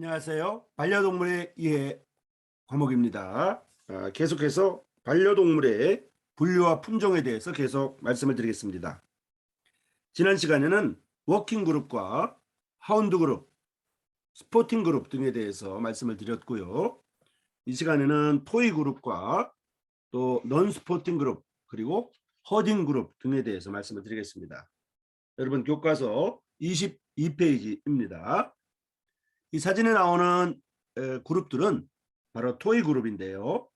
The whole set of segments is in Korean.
안녕하세요. 반려동물의 이해 과목입니다. 계속해서 반려동물의 분류와 품종에 대해서 계속 말씀을 드리겠습니다. 지난 시간에는 워킹 그룹과 하운드 그룹, 스포팅 그룹 등에 대해서 말씀을 드렸고요. 이 시간에는 토이 그룹과 또 넌 스포팅 그룹 그리고 허딩 그룹 등에 대해서 말씀을 드리겠습니다. 여러분 교과서 22페이지입니다. 이 사진에 나오는 그룹들은 바로 토이 그룹인데요.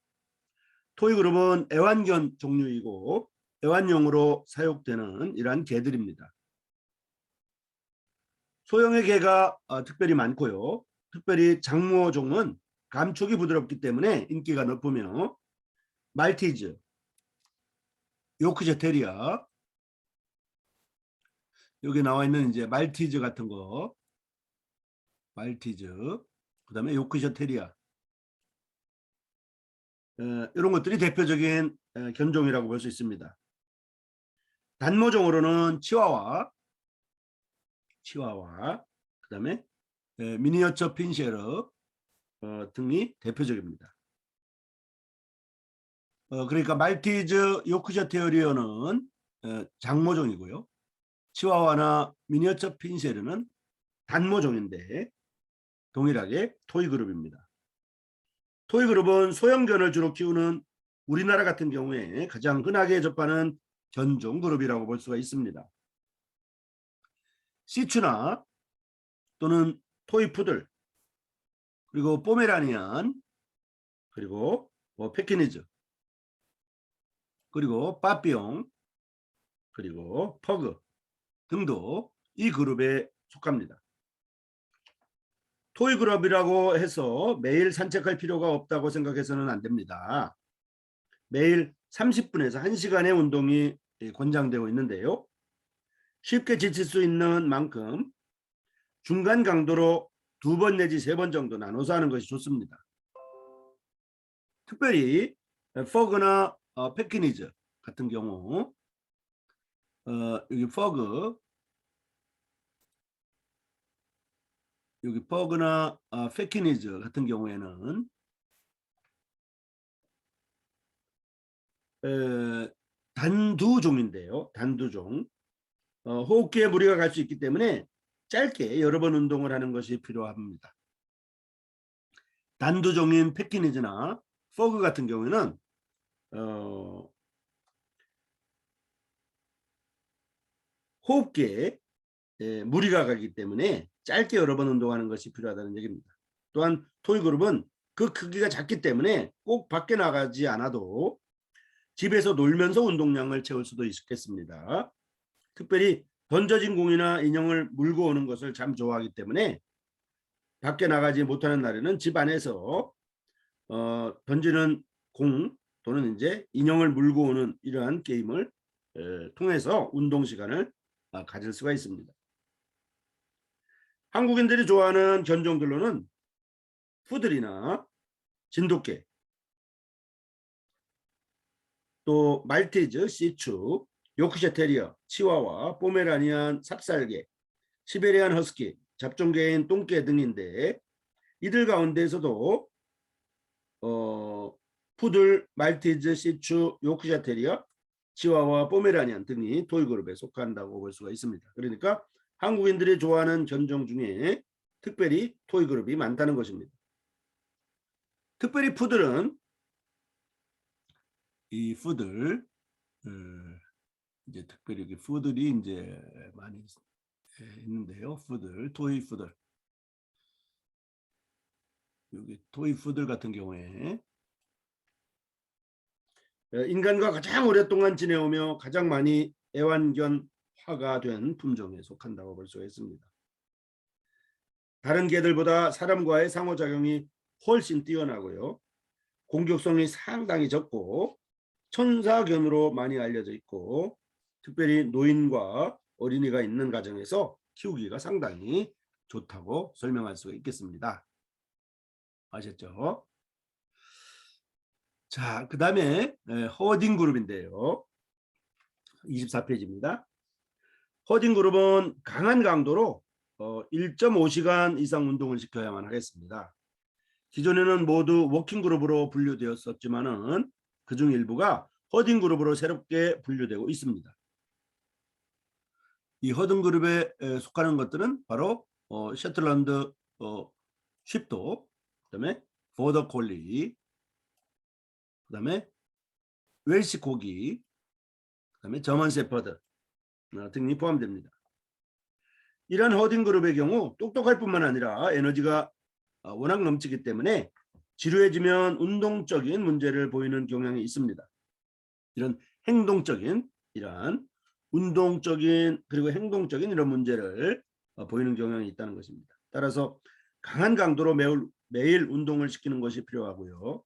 토이 그룹은 애완견 종류이고 애완용으로 사육되는 이러한 개들입니다. 소형의 개가 특별히 많고요. 특별히 장모종은 감촉이 부드럽기 때문에 인기가 높으며 말티즈, 요크셔 테리어, 여기 나와 있는 이제 말티즈 같은 거, 말티즈, 그다음에 요크셔 테리어, 이런 것들이 대표적인 견종이라고 볼 수 있습니다. 단모종으로는 치와와, 그다음에 미니어처 핀쉐러 등이 대표적입니다. 그러니까 말티즈, 요크셔 테리어는 장모종이고요. 치와와나 미니어처 핀쉐러는 단모종인데 동일하게 토이 그룹입니다. 토이 그룹은 소형견을 주로 키우는 우리나라 같은 경우에 가장 흔하게 접하는 견종 그룹이라고 볼 수가 있습니다. 시츄나 또는 토이 푸들, 그리고 포메라니안, 그리고 패키니즈, 그리고 빠삐용, 그리고 퍼그 등도 이 그룹에 속합니다. 토이 그룹이라고 해서 매일 산책할 필요가 없다고 생각해서는 안 됩니다. 매일 30분에서 1시간의 운동이 권장되고 있는데요. 쉽게 지칠 수 있는 만큼 중간 강도로 2번 내지 3번 정도 나눠서 하는 것이 좋습니다. 특별히 퍼그나 패키니즈 같은 경우 여기 퍼그나 패키니즈 같은 경우에는 단두종인데요. 단두종. 호흡기에 무리가 갈 수 있기 때문에 짧게 여러 번 운동을 하는 것이 필요합니다. 단두종인 패키니즈나 퍼그 같은 경우에는 호흡기에 무리가 가기 때문에 짧게 여러 번 운동하는 것이 필요하다는 얘기입니다. 또한 토이 그룹은 그 크기가 작기 때문에 꼭 밖에 나가지 않아도 집에서 놀면서 운동량을 채울 수도 있겠습니다. 특별히 던져진 공이나 인형을 물고 오는 것을 참 좋아하기 때문에 밖에 나가지 못하는 날에는 집 안에서 던지는 공 또는 이제 인형을 물고 오는 이러한 게임을 통해서 운동 시간을 가질 수가 있습니다. 한국인들이 좋아하는 견종들로는 푸들이나 진돗개, 또 말티즈, 시츄, 요크셔 테리어, 치와와, 포메라니안, 삽살개, 시베리안 허스키, 잡종개인 똥개 등인데 이들 가운데에서도 푸들, 말티즈, 시츄, 요크셔 테리어, 치와와, 포메라니안 등이 토이 그룹에 속한다고 볼 수가 있습니다. 그러니까 한국인들이 좋아하는 견종 중에 특별히 토이 그룹이 많다는 것입니다. 특별히 푸들은 이 푸들 이제 특별히 여기 푸들이 이제 많이 있는데요. 푸들, 토이 푸들. 여기 토이 푸들 같은 경우에 인간과 가장 오랫동안 지내오며 가장 많이 애완견화가 된 품종에 속한다고 볼 수가 있습니다. 다른 개들보다 사람과의 상호작용이 훨씬 뛰어나고요. 공격성이 상당히 적고 천사견으로 많이 알려져 있고 특별히 노인과 어린이가 있는 가정에서 키우기가 상당히 좋다고 설명할 수가 있겠습니다. 아셨죠? 자, 그 다음에 허딩 그룹인데요. 24페이지입니다. 허딩 그룹은 강한 강도로 1.5시간 이상 운동을 시켜야만 하겠습니다. 기존에는 모두 워킹 그룹으로 분류되었었지만은 그중 일부가 허딩 그룹으로 새롭게 분류되고 있습니다. 이 허딩 그룹에 속하는 것들은 바로 셔틀런드 쉽도, 그다음에 보더 콜리, 그다음에 웰시 코기, 그다음에 저먼 shepherd 등이 포함됩니다. 이러한 허딩 그룹의 경우 똑똑할 뿐만 아니라 에너지가 워낙 넘치기 때문에 지루해지면 운동적인 문제를 보이는 경향이 있습니다. 이런 행동적인, 이러한 운동적인 그리고 행동적인 이런 문제를 보이는 경향이 있다는 것입니다. 따라서 강한 강도로 매일 운동을 시키는 것이 필요하고요.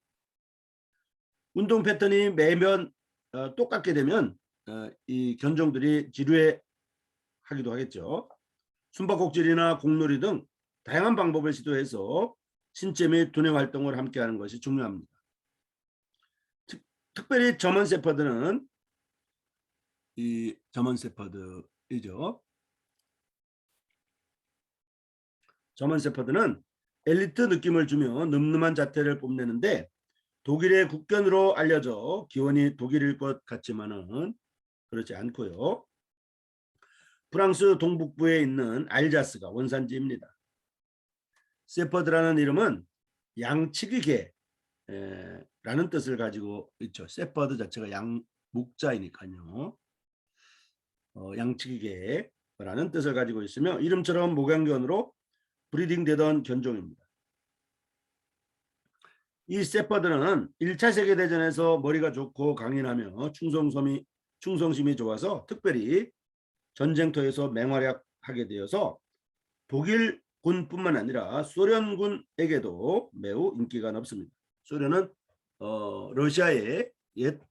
운동 패턴이 매번 똑같게 되면 이 견종들이 지루해 하기도 하겠죠. 숨바꼭질이나 공놀이 등 다양한 방법을 시도해서 신체 및 두뇌 활동을 함께하는 것이 중요합니다. 특별히 저먼 shepherd는 이 저먼 shepherd이죠. 저먼 shepherd는 엘리트 느낌을 주며 늠름한 자태를 뽐내는데 독일의 국견으로 알려져 기원이 독일일 것 같지만은 그렇지 않고요. 프랑스 동북부에 있는 알자스가 원산지입니다. 세퍼드라는 이름은 양치기 개라는 뜻을 가지고 있죠. 세퍼드 자체가 양묵자이니까요. 양치기 개라는 뜻을 가지고 있으며 이름처럼 목양견으로 브리딩되던 견종입니다. 이 세퍼드는 1차 세계대전에서 머리가 좋고 강인하며 충성심이 좋아서 특별히 전쟁터에서 맹활약하게 되어서 독일군뿐만 아니라 소련군에게도 매우 인기가 높습니다. 소련은 러시아의 옛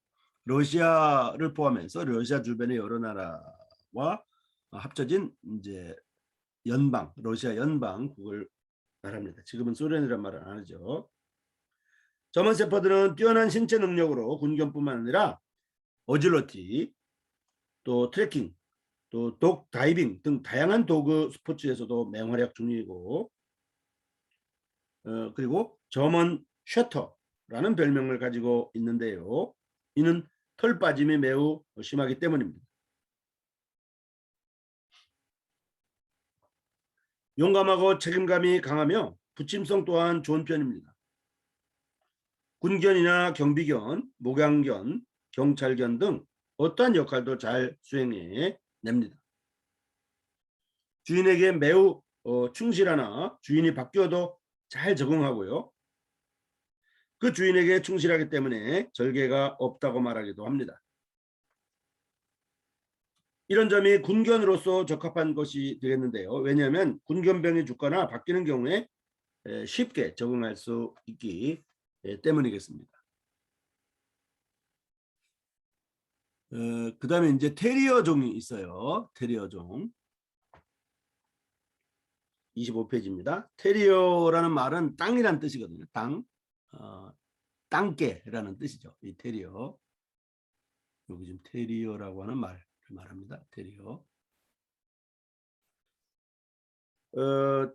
러시아를 포함해서 러시아 주변의 여러 나라와 합쳐진 이제 연방, 러시아 연방국을 말합니다. 지금은 소련이란 말은 안 하죠. 저먼 shepherd는 뛰어난 신체 능력으로 군견뿐만 아니라 어질러티, 또 트레킹, 또 독 다이빙 등 다양한 도구 스포츠에서도 맹활약 중이고 그리고 저먼 셔터라는 별명을 가지고 있는데요. 이는 털 빠짐이 매우 심하기 때문입니다. 용감하고 책임감이 강하며 부침성 또한 좋은 편입니다. 군견이나 경비견, 목양견, 경찰견 등 어떠한 역할도 잘 수행해 냅니다. 주인에게 매우 충실하나 주인이 바뀌어도 잘 적응하고요. 그 주인에게 충실하기 때문에 절개가 없다고 말하기도 합니다. 이런 점이 군견으로서 적합한 것이 되겠는데요. 왜냐하면 군견병이 죽거나 바뀌는 경우에 쉽게 적응할 수 있기 때문이겠습니다. 그 다음에 이제 테리어 종이 있어요. 테리어 종. 25페이지입니다. 테리어라는 말은 땅이란 뜻이거든요. 땅. 땅개라는 뜻이죠. 이 테리어. 여기 지금 테리어라고 하는 말을 말합니다. 테리어.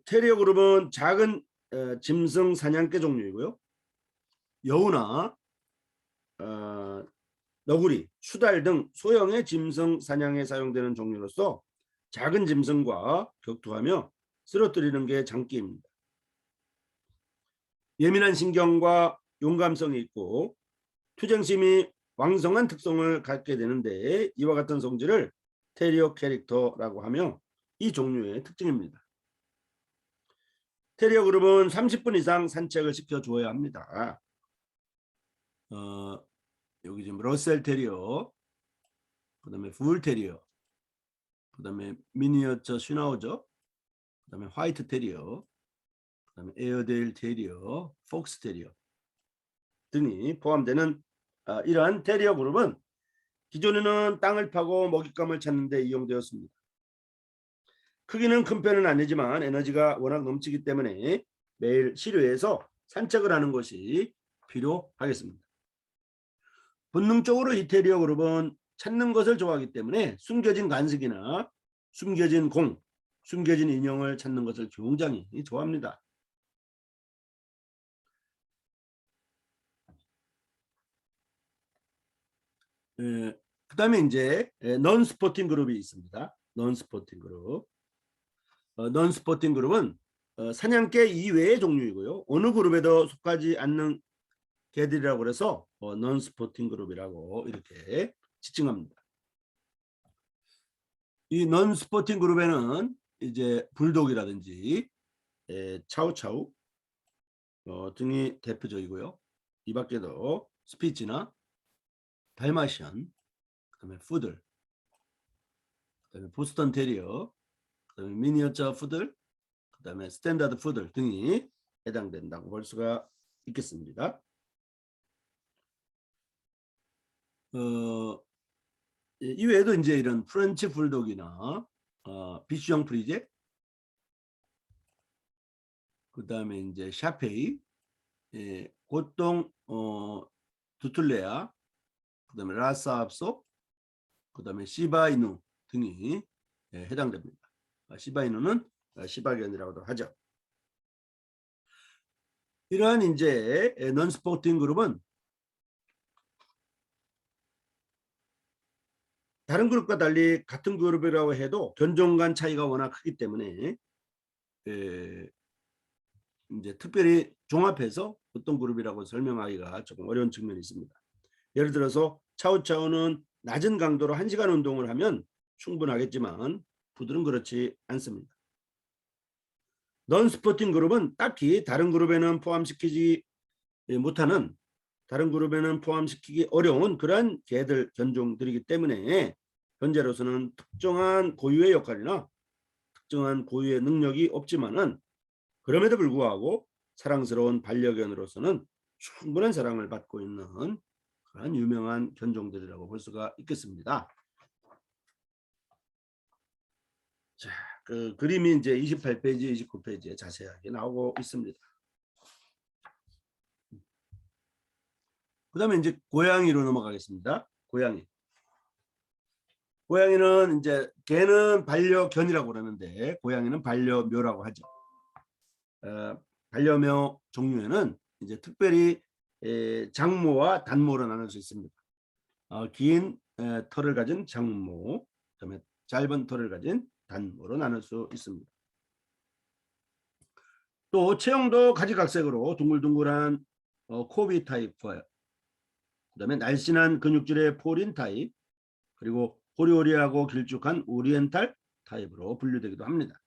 테리어 그룹은 작은 짐승 사냥개 종류이고요. 여우나 너구리, 수달 등 소형의 짐승 사냥에 사용되는 종류로서 작은 짐승과 격투하며 쓰러뜨리는 게 장기입니다. 예민한 신경과 용감성이 있고 투쟁심이 왕성한 특성을 갖게 되는데 이와 같은 성질을 테리어 캐릭터라고 하며 이 종류의 특징입니다. 테리어 그룹은 30분 이상 산책을 시켜주어야 합니다. 여기 지금 러셀 테리어, 그 다음에 풀 테리어, 그 다음에 미니어처 슈나우저, 그 다음에 화이트 테리어, 그 다음에 에어데일 테리어, 폭스 테리어 등이 포함되는 이러한 테리어 그룹은 기존에는 땅을 파고 먹잇감을 찾는 데 이용되었습니다. 크기는 큰 편은 아니지만 에너지가 워낙 넘치기 때문에 매일 실외에서 산책을 하는 것이 필요하겠습니다. 본능적으로 이 테리어 그룹은 찾는 것을 좋아하기 때문에 숨겨진 간식이나 숨겨진 공, 숨겨진 인형을 찾는 것을 굉장히 좋아합니다. 그 다음에 이제 non 스포팅 그룹이 있습니다. non 스포팅 그룹. non 스포팅 그룹은 사냥개 이외의 종류이고요. 어느 그룹에도 속하지 않는 개들이라고 해서 non 스포팅 그룹이라고 이렇게 지칭합니다. 이 non 스포팅 그룹에는 이제 불독이라든지 차우차우 등이 대표적이고요. 이 밖에도 스피치나 달마시안, 그다음에 푸들, 그다음에 보스턴 테리어, 그다음에 미니어처 푸들, 그다음에 스탠다드 푸들 등이 해당된다고 볼 수가 있겠습니다. 이외에도 이제 이런 프렌치 불독이나 비슈형 프리제, 그다음에 이제 샤페이, 고똥 두툴레아, 그다음에 라사압소, 그다음에 시바이누 등이 해당됩니다. 시바이누는 시바견이라고도 하죠. 이러한 이제 non-스포팅 그룹은 다른 그룹과 달리 같은 그룹이라고 해도 견종 간 차이가 워낙 크기 때문에 이제 특별히 종합해서 어떤 그룹이라고 설명하기가 조금 어려운 측면이 있습니다. 예를 들어서 차우차우는 낮은 강도로 1시간 운동을 하면 충분하겠지만 푸들은 그렇지 않습니다. non-스포팅 그룹은 딱히 다른 그룹에는 포함시키지 못하는, 다른 그룹에는 포함시키기 어려운 그러한 개들 견종들이기 때문에 현재로서는 특정한 고유의 역할이나 특정한 고유의 능력이 없지만은 그럼에도 불구하고 사랑스러운 반려견으로서는 충분한 사랑을 받고 있는 그런 유명한 견종들이라고 볼 수가 있겠습니다. 자, 그 그림이 이제 28페이지, 29페이지에 자세하게 나오고 있습니다. 그 다음에 이제 고양이로 넘어가겠습니다. 고양이. 고양이는 이제 개는 반려견이라고 그러는데 고양이는 반려묘라고 하죠. 반려묘 종류에는 이제 특별히 장모와 단모로 나눌 수 있습니다. 긴 털을 가진 장모, 그다음에 짧은 털을 가진 단모로 나눌 수 있습니다. 또 체형도 가지각색으로 둥글둥글한 코비 타입과 그다음에 날씬한 근육질의 포린 타입, 그리고 호리호리하고 길쭉한 오리엔탈 타입으로 분류되기도 합니다.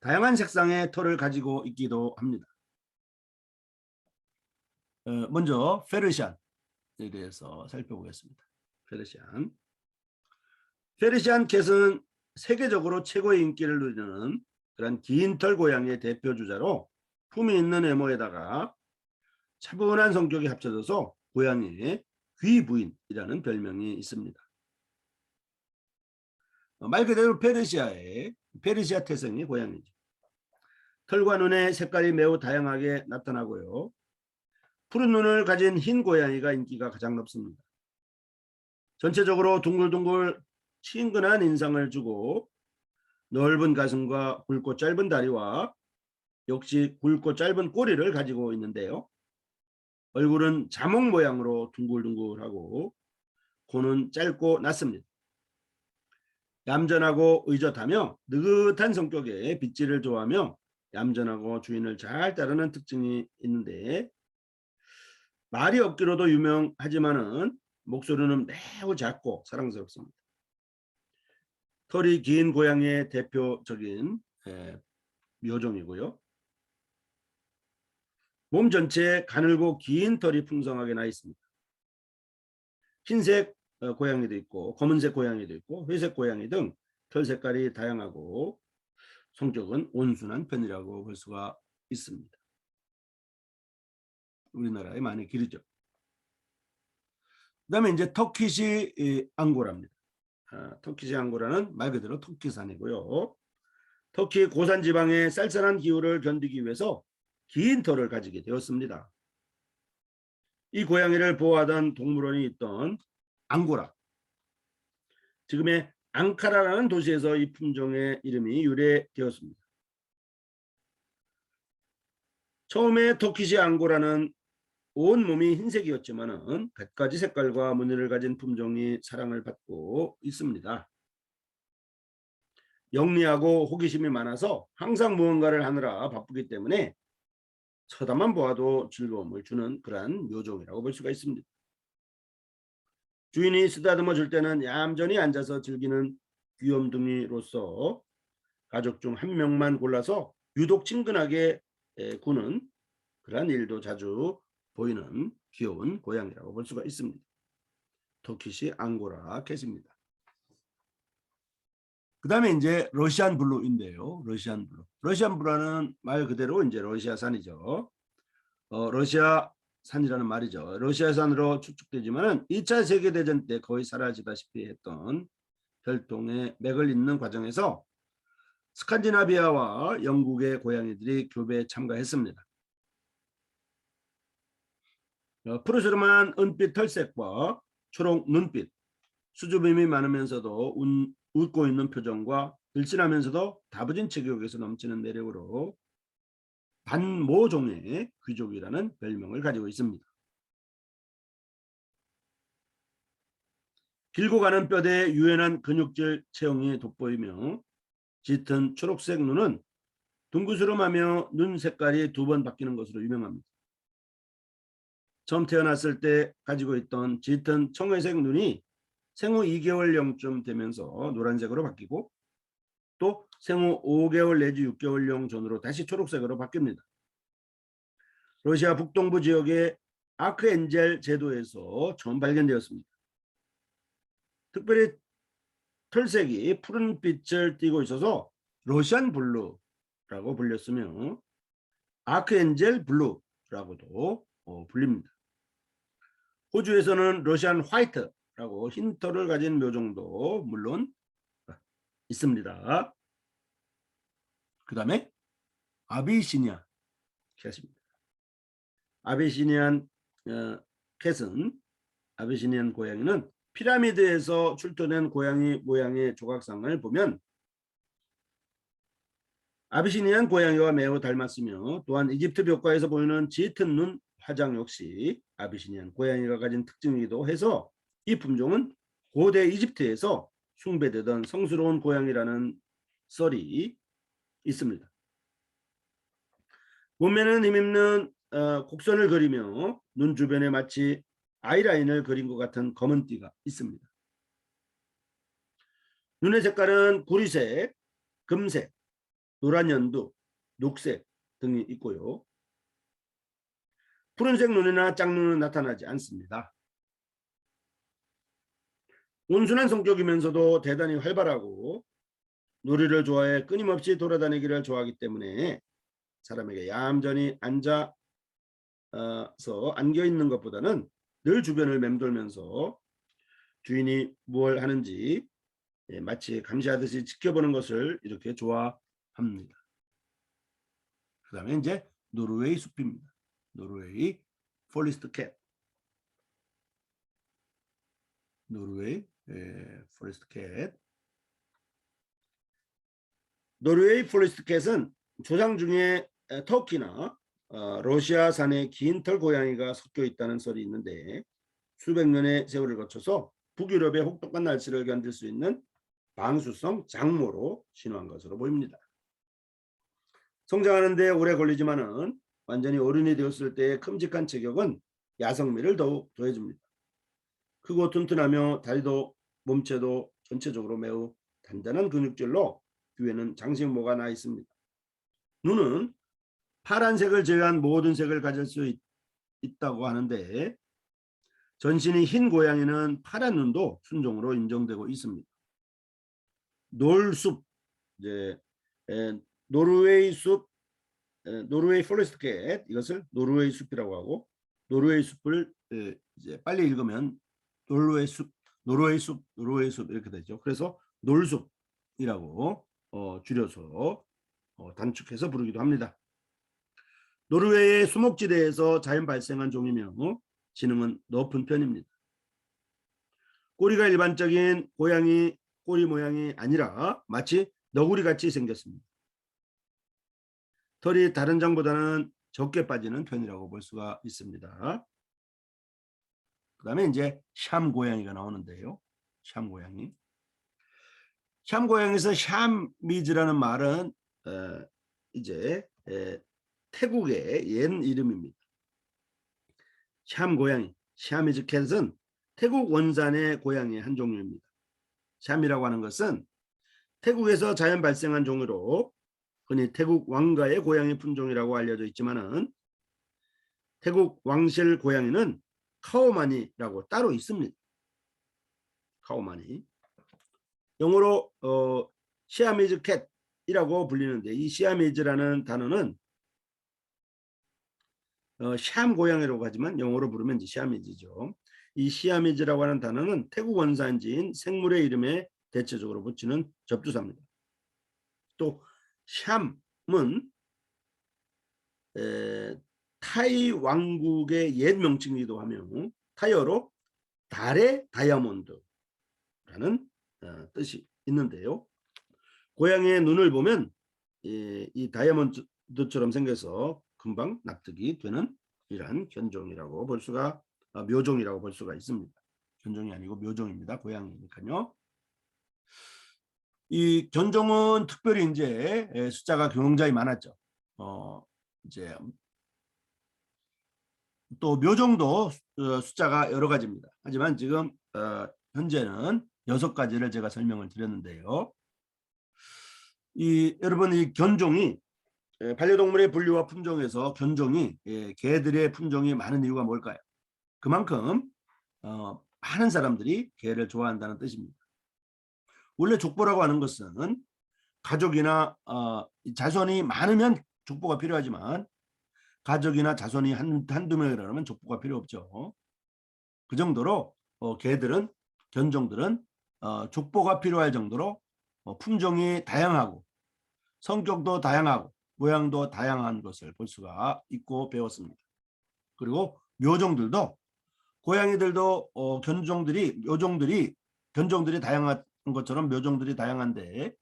다양한 색상의 털을 가지고 있기도 합니다. 먼저 페르시안에 대해서 살펴보겠습니다. 페르시안. 페르시안 캣은 세계적으로 최고의 인기를 누리는 그런 긴 털 고양이의 대표 주자로 품이 있는 외모에다가 차분한 성격이 합쳐져서 고양이의 귀부인이라는 별명이 있습니다. 말 그대로 페르시아 태생의 고양이죠. 털과 눈의 색깔이 매우 다양하게 나타나고요. 푸른 눈을 가진 흰 고양이가 인기가 가장 높습니다. 전체적으로 둥글둥글 친근한 인상을 주고 넓은 가슴과 굵고 짧은 다리와 역시 굵고 짧은 꼬리를 가지고 있는데요. 얼굴은 자몽 모양으로 둥글둥글하고 코는 짧고 낮습니다. 얌전하고 의젓하며 느긋한 성격의 빗질을 좋아하며 얌전하고 주인을 잘 따르는 특징이 있는데 말이 없기로도 유명하지만은 목소리는 매우 작고 사랑스럽습니다. 털이 긴 고양이의 대표적인 묘종이고요. 몸 전체에 가늘고 긴 털이 풍성하게 나 있습니다. 흰색 고양이도 있고 검은색 고양이도 있고 회색 고양이 등 털 색깔이 다양하고 성격은 온순한 편이라고 볼 수가 있습니다. 우리나라에 많이 기르죠. 그 다음에 이제 터키시 앙고라입니다. 터키시 앙고라는 말 그대로 터키산이고요. 터키 고산 지방의 쌀쌀한 기후를 견디기 위해서 긴 털을 가지게 되었습니다. 이 고양이를 보호하던 동물원이 있던 앙고라, 지금의 앙카라라는 도시에서 이 품종의 이름이 유래되었습니다. 처음에 터키시 앙고라는 온몸이 흰색이었지만은 100가지 색깔과 무늬를 가진 품종이 사랑을 받고 있습니다. 영리하고 호기심이 많아서 항상 무언가를 하느라 바쁘기 때문에 쳐다만 보아도 즐거움을 주는 그러한 묘종이라고 볼 수가 있습니다. 주인이 쓰다듬어 줄 때는 얌전히 앉아서 즐기는 귀염둥이로서 가족 중 한 명만 골라서 유독 친근하게 구는 그러한 일도 자주 보이는 귀여운 고양이라고 볼 수가 있습니다. 터키시 앙고라 캣입니다. 그 다음에 이제 러시안 블루인데요. 러시안 블루. 러시안 블루는 말 그대로 이제 러시아산이죠. 러시아산이라는 말이죠. 러시아산으로 추측되지만은 2차 세계대전 때 거의 사라지다시피 했던 혈통의 맥을 잇는 과정에서 스칸디나비아와 영국의 고양이들이 교배에 참가했습니다. 푸르스름한 은빛 털색과 초록 눈빛, 수줍음이 많으면서도 웃고 있는 표정과 들씬하면서도 다부진 체격에서 넘치는 매력으로 반모종의 귀족이라는 별명을 가지고 있습니다. 길고 가는 뼈대에 유연한 근육질 체형이 돋보이며 짙은 초록색 눈은 둥그스름하며 눈 색깔이 2번 바뀌는 것으로 유명합니다. 처음 태어났을 때 가지고 있던 짙은 청회색 눈이 생후 2개월령쯤 되면서 노란색으로 바뀌고 또 생후 5개월 내지 6개월령 전으로 다시 초록색으로 바뀝니다. 러시아 북동부 지역의 아크엔젤 제도에서 처음 발견되었습니다. 특별히 털색이 푸른 빛을 띠고 있어서 러시안 블루라고 불렸으며 아크엔젤 블루라고도 불립니다. 호주에서는 러시안 화이트라고 흰 털을 가진 묘종도 물론 있습니다. 그 다음에 아비시니아 캣입니다. 아비시니안 캣은 아비시니안 고양이는 피라미드에서 출토된 고양이 모양의 조각상을 보면 아비시니안 고양이와 매우 닮았으며 또한 이집트 벽화에서 보이는 짙은 눈 화장 역시 아비시니안 고양이가 가진 특징이기도 해서 이 품종은 고대 이집트에서 숭배되던 성스러운 고양이라는 썰이 있습니다. 몸매는 힘있는 곡선을 그리며 눈 주변에 마치 아이라인을 그린 것 같은 검은 띠가 있습니다. 눈의 색깔은 구리색, 금색, 노란 연두, 녹색 등이 있고요. 푸른색 눈이나 짝눈은 나타나지 않습니다. 온순한 성격이면서도 대단히 활발하고 놀이를 좋아해 끊임없이 돌아다니기를 좋아하기 때문에 사람에게 얌전히 앉아서 안겨있는 것보다는 늘 주변을 맴돌면서 주인이 뭘 하는지 마치 감시하듯이 지켜보는 것을 이렇게 좋아합니다. 그 다음에 이제 노르웨이 숲입니다. 노르웨이 포리스트 캣. 노르웨이 포리스트 캣. 노르웨이 포리스트 캣은 조상 중에 터키나 러시아산의 긴 털 고양이가 섞여 있다는 설이 있는데 수백 년의 세월을 거쳐서 북유럽의 혹독한 날씨를 견딜 수 있는 방수성 장모로 진화한 것으로 보입니다. 성장하는 데 오래 걸리지만은 완전히 어른이 되었을 때의 큼직한 체격은 야성미를 더욱 더해줍니다. 크고 튼튼하며 다리도 몸체도 전체적으로 매우 단단한 근육질로 귀에는 장식모가 나 있습니다. 눈은 파란색을 제외한 모든 색을 가질 수 있다고 하는데 전신이 흰 고양이는 파란 눈도 순종으로 인정되고 있습니다. 놀숲, 이제 노르웨이 숲, 노르웨이 포레스트 캣, 이것을 노르웨이 숲이라고 하고 노르웨이 숲을 이제 빨리 읽으면 노르웨이 숲, 노르웨이 숲, 노르웨이 숲 이렇게 되죠. 그래서 놀숲이라고 줄여서 단축해서 부르기도 합니다. 노르웨이의 수목지대에서 자연 발생한 종이며 지능은 높은 편입니다. 꼬리가 일반적인 고양이 꼬리 모양이 아니라 마치 너구리 같이 생겼습니다. 털이 다른 장보다는 적게 빠지는 편이라고 볼 수가 있습니다. 그 다음에 이제 샴 고양이가 나오는데요. 샴 고양이. 샴 고양이에서 샴미즈라는 말은 이제 태국의 옛 이름입니다. 샴 고양이, 샤미즈 캣은 태국 원산의 고양이의 한 종류입니다. 샴이라고 하는 것은 태국에서 자연 발생한 종으로 흔히 태국 왕가의 고양이 품종이라고 알려져 있지만은 태국 왕실 고양이는 카오마니라고 따로 있습니다. 카오마니. 영어로 시아미즈 캣이라고 불리는데 이 시아미즈라는 단어는 샴 고양이라고 하지만 영어로 부르면 이제 시아미즈죠. 이 시아미즈라고 하는 단어는 태국 원산지인 생물의 이름에 대체적으로 붙이는 접두사입니다. 또 샴은 타이 왕국의 옛 명칭이기도 하며 타이어로 달의 다이아몬드라는 뜻이 있는데요. 고양이의 눈을 보면 이 다이아몬드처럼 생겨서 금방 납득이 되는 이러한 견종이라고 볼 수가 묘종이라고 볼 수가 있습니다. 견종이 아니고 묘종입니다. 고양이니까요. 이 견종은 특별히 이제 숫자가 굉장히 많았죠. 이제 또 묘종도 숫자가 여러 가지입니다. 하지만 지금 현재는 6가지를 제가 설명을 드렸는데요. 여러분 이 견종이 반려동물의 분류와 품종에서 견종이 개들의 품종이 많은 이유가 뭘까요? 그만큼 많은 사람들이 개를 좋아한다는 뜻입니다. 원래 족보라고 하는 것은 가족이나 자손이 많으면 족보가 필요하지만 가족이나 자손이 한두 명이라면 족보가 필요 없죠. 그 정도로 개들은 견종들은 족보가 필요할 정도로 품종이 다양하고 성격도 다양하고 모양도 다양한 것을 볼 수가 있고 배웠습니다. 그리고 묘종들도 고양이들도 견종들이 다양한 것처럼 묘종들이 다양한데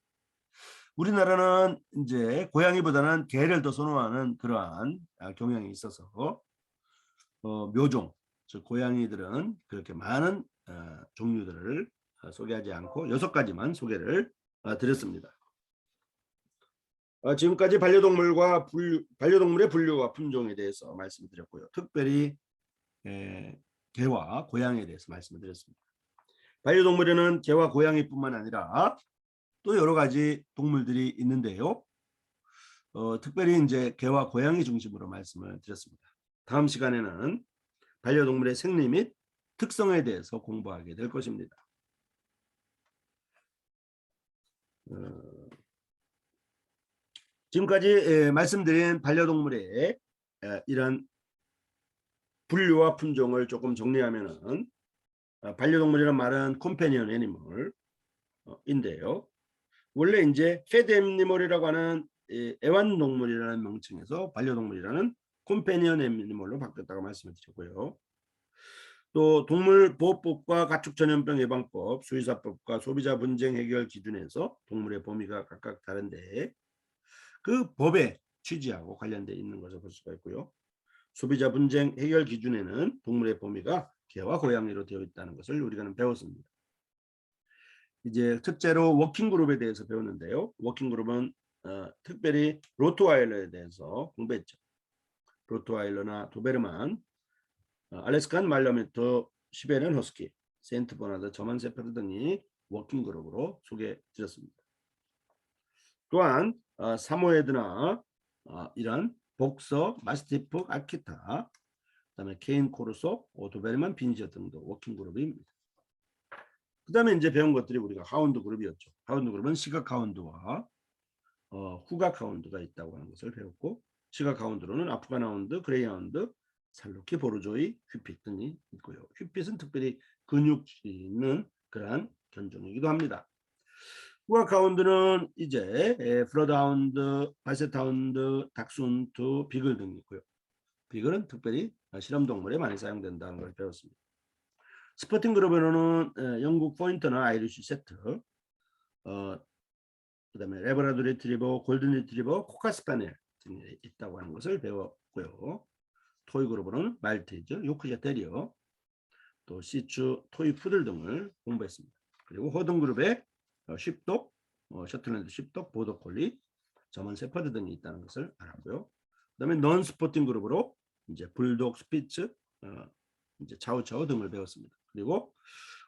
우리나라는 이제 고양이보다는 개를 더 선호하는 그러한 경향이 있어서 묘종, 즉 고양이들은 그렇게 많은 종류들을 소개하지 않고 6가지만 소개를 드렸습니다. 지금까지 반려동물의 분류와 품종에 대해서 말씀드렸고요. 특별히 개와 고양이에 대해서 말씀을 드렸습니다. 반려동물에는 개와 고양이뿐만 아니라 또 여러 가지 동물들이 있는데요. 특별히 이제 개와 고양이 중심으로 말씀을 드렸습니다. 다음 시간에는 반려동물의 생리 및 특성에 대해서 공부하게 될 것입니다. 지금까지 말씀드린 반려동물의 이런 분류와 품종을 조금 정리하면은 반려동물이라는 말은 컴패니언 애니멀인데요. 원래 이제 페드 애니멀이라고 하는 애완동물이라는 명칭에서 반려동물이라는 컴패니언 애니멀로 바뀌었다고 말씀을 드렸고요. 또 동물보호법과 가축전염병 예방법, 수의사법과 소비자 분쟁 해결 기준에서 동물의 범위가 각각 다른데 그 법의 취지하고 관련되어 있는 것을 볼 수가 있고요. 소비자 분쟁 해결 기준에는 동물의 범위가 개와 고양이로 되어 있다는 것을 우리가 배웠습니다. 이제 첫째로 워킹그룹에 대해서 배웠는데요. 워킹그룹은 특별히 로트와일러에 대해서 공부했죠. 로트와일러나 도베르만, 알래스칸 말라미터, 시베리안 허스키, 세인트 버나드, 저만 세퍼드 등이 워킹그룹으로 소개드렸습니다. 또한 사모예드나 이런 복서, 마스티프, 아키타, 그다음에 케인 코르소, 도베르만, 빈지어 등도 워킹그룹입니다. 그 다음에 이제 배운 것들이 우리가 하운드 그룹이었죠. 하운드 그룹은 시각 하운드와 후각 하운드가 있다고 하는 것을 배웠고 시각 하운드로는 아프간 하운드, 그레이 하운드, 살로키, 보르조이, 휘핏 등이 있고요. 휘핏은 특별히 근육이 있는 그러한 견종이기도 합니다. 후각 하운드는 이제 블러드 하운드, 바셋 하운드, 닥스훈트, 비글 등이 있고요. 비글은 특별히 실험 동물에 많이 사용된다는 걸 배웠습니다. 스포팅 그룹에는 영국 포인터나 아이리쉬 세트, 그다음에 레브라도 리트리버, 골든 리트리버, 코카스파니엘 등이 있다고 하는 것을 배웠고요. 토이 그룹은 말티즈, 요크셔 테리어, 또 시추, 토이 푸들 등을 공부했습니다. 그리고 호든 그룹에 쉽독, 셔틀랜드 쉽독, 보더콜리, 저먼 세퍼드 등이 있다는 것을 알았고요. 그다음에 non 스포팅 그룹으로 이제 불독, 스피츠, 이제 차우차우 등을 배웠습니다. 그리고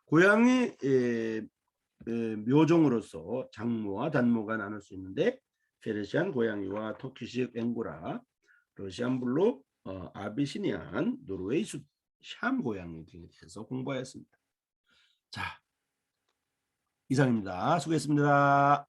고양이 묘종으로서 장모와 단모가 나눌 수 있는데 페르시안 고양이와 터키식 앵고라, 러시안 블루, 아비시니안, 노르웨이 샴 고양이 등에 대해서 공부하였습니다. 자, 이상입니다. 수고했습니다.